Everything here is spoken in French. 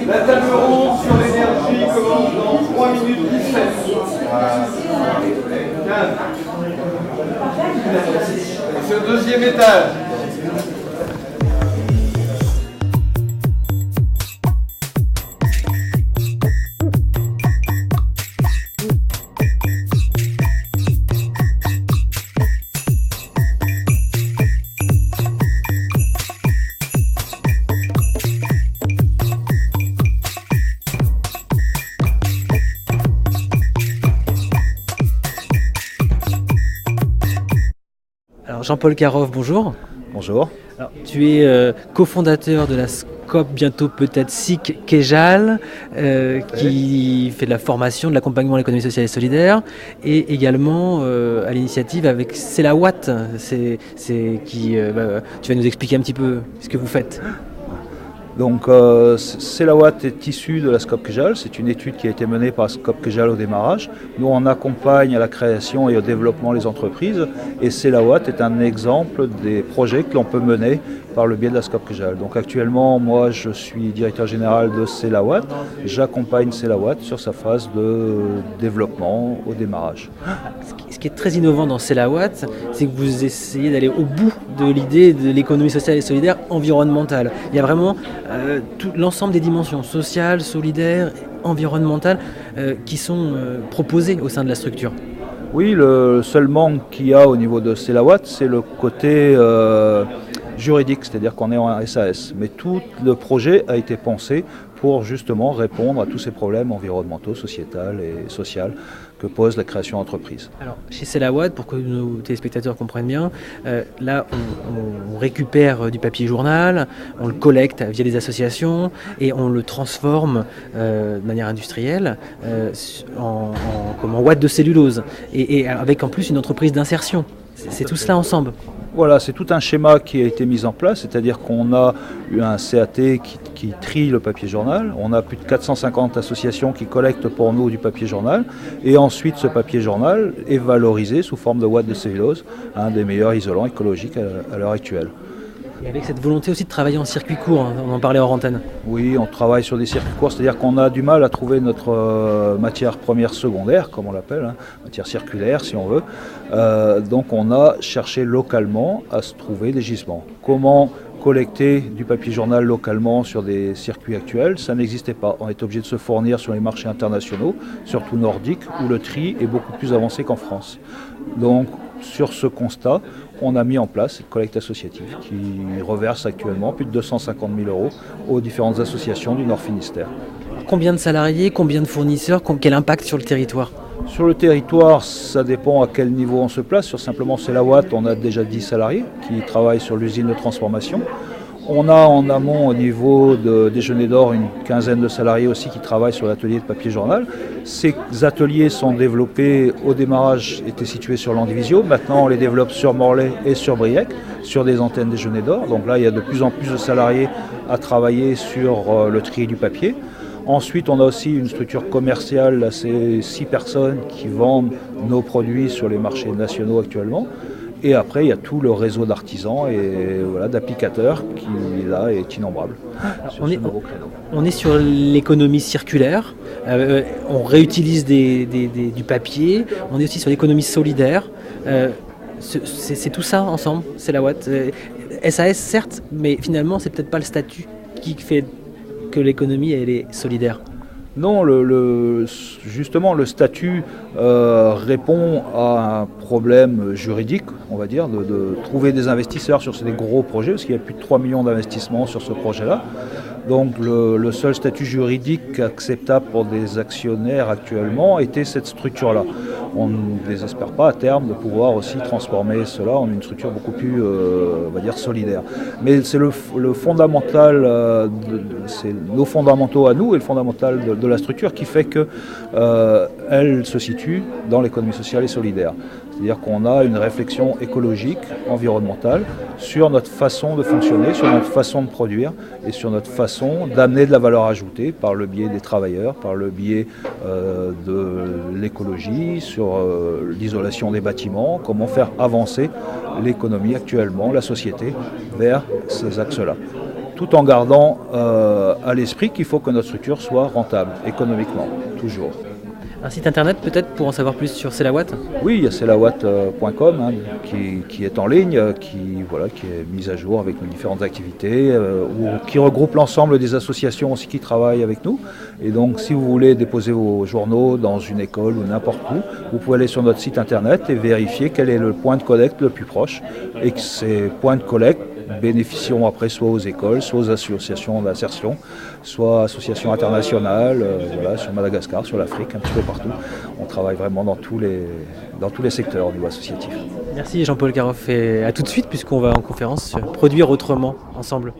La table ronde sur l'énergie commence dans 3 minutes 17. 15. C'est au deuxième étage. Alors Jean-Paul Caroff, bonjour. Bonjour. Alors, tu es cofondateur de la SCOP, bientôt peut-être SIC Kejal, qui fait de la formation, de l'accompagnement à l'économie sociale et solidaire, et également à l'initiative avec Selawat. Tu vas nous expliquer un petit peu ce que vous faites. Donc Selawat est issu de la SCOP Kejal, c'est une étude qui a été menée par la SCOP Kejal au démarrage. Nous on accompagne à la création et au développement les entreprises et Selawat est un exemple des projets que l'on peut mener par le biais de la SCOP Kejal. Donc actuellement moi je suis directeur général de Selawat, j'accompagne Selawat sur sa phase de développement au démarrage. Ce qui est très innovant dans Selawat, c'est que vous essayez d'aller au bout de l'idée de l'économie sociale et solidaire environnementale. Il y a vraiment tout l'ensemble des dimensions sociales, solidaires, environnementales qui sont proposées au sein de la structure. Oui, le seul manque qu'il y a au niveau de Selawat, c'est le côté juridique, c'est-à-dire qu'on est en SAS. Mais tout le projet a été pensé pour justement répondre à tous ces problèmes environnementaux, sociétals et sociaux que pose la création d'entreprise. Alors, chez Selawat, pour que nos téléspectateurs comprennent bien, là, on récupère du papier journal, on le collecte via des associations et on le transforme de manière industrielle en ouate de cellulose et avec en plus une entreprise d'insertion. C'est tout cela ensemble. Voilà, c'est tout un schéma qui a été mis en place, c'est-à-dire qu'on a eu un CAT qui trie le papier journal, on a plus de 450 associations qui collectent pour nous du papier journal, et ensuite ce papier journal est valorisé sous forme de ouate de cellulose, un des meilleurs isolants écologiques à l'heure actuelle. Et avec cette volonté aussi de travailler en circuit court, on en parlait hors antenne. Oui, on travaille sur des circuits courts, c'est-à-dire qu'on a du mal à trouver notre matière première secondaire, comme on l'appelle, matière circulaire si on veut. Donc on a cherché localement à se trouver des gisements. Comment collecter du papier journal localement sur des circuits actuels, ça n'existait pas. On est obligé de se fournir sur les marchés internationaux, surtout nordiques, où le tri est beaucoup plus avancé qu'en France. Donc sur ce constat, on a mis en place cette collecte associative qui reverse actuellement plus de 250 000 € aux différentes associations du Nord Finistère. Combien de salariés, combien de fournisseurs, quel impact sur le territoire ? Sur le territoire, ça dépend à quel niveau on se place. Sur simplement Selawat, on a déjà 10 salariés qui travaillent sur l'usine de transformation. On a en amont au niveau de Déjeuner d'Or une quinzaine de salariés aussi qui travaillent sur l'atelier de papier journal. Ces ateliers sont développés, au démarrage étaient situés sur l'Andivisio, maintenant on les développe sur Morlaix et sur Briec, sur des antennes Déjeuner d'Or. Donc là il y a de plus en plus de salariés à travailler sur le tri du papier. Ensuite, on a aussi une structure commerciale, c'est 6 personnes qui vendent nos produits sur les marchés nationaux actuellement. Et après, il y a tout le réseau d'artisans et d'applicateurs qui, là, est innombrable. On est sur l'économie circulaire, on réutilise du papier, on est aussi sur l'économie solidaire. C'est tout ça ensemble, Selawat. SAS, certes, mais finalement, c'est peut-être pas le statut qui fait que l'économie elle est solidaire. Non, justement le statut répond à un problème juridique, on va dire, de trouver des investisseurs sur ces gros projets, parce qu'il y a plus de 3 millions d'investissements sur ce projet-là. Donc le seul statut juridique acceptable pour des actionnaires actuellement était cette structure-là. On ne désespère pas à terme de pouvoir aussi transformer cela en une structure beaucoup plus, on va dire, solidaire. Mais c'est le fondamental, c'est nos fondamentaux à nous et le fondamental de la structure qui fait qu'elle se situe dans l'économie sociale et solidaire. C'est-à-dire qu'on a une réflexion écologique, environnementale, sur notre façon de fonctionner, sur notre façon de produire et sur notre façon d'amener de la valeur ajoutée par le biais des travailleurs, par le biais de l'écologie, sur l'isolation des bâtiments, comment faire avancer l'économie actuellement, la société, vers ces axes-là. tout en gardant à l'esprit qu'il faut que notre structure soit rentable économiquement, toujours. Un site internet peut-être pour en savoir plus sur Selawatt? Oui, il y a selawatt.com qui est en ligne, qui est mise à jour avec nos différentes activités, qui regroupe l'ensemble des associations aussi qui travaillent avec nous. Et donc si vous voulez déposer vos journaux dans une école ou n'importe où, vous pouvez aller sur notre site internet et vérifier quel est le point de collecte le plus proche et que ces points de collecte bénéficieront après soit aux écoles, soit aux associations d'insertion, soit associations internationales, sur Madagascar, sur l'Afrique, un petit peu partout. On travaille vraiment dans tous les secteurs au niveau associatif. Merci Jean-Paul Caroff et à tout de suite puisqu'on va en conférence sur Produire autrement ensemble.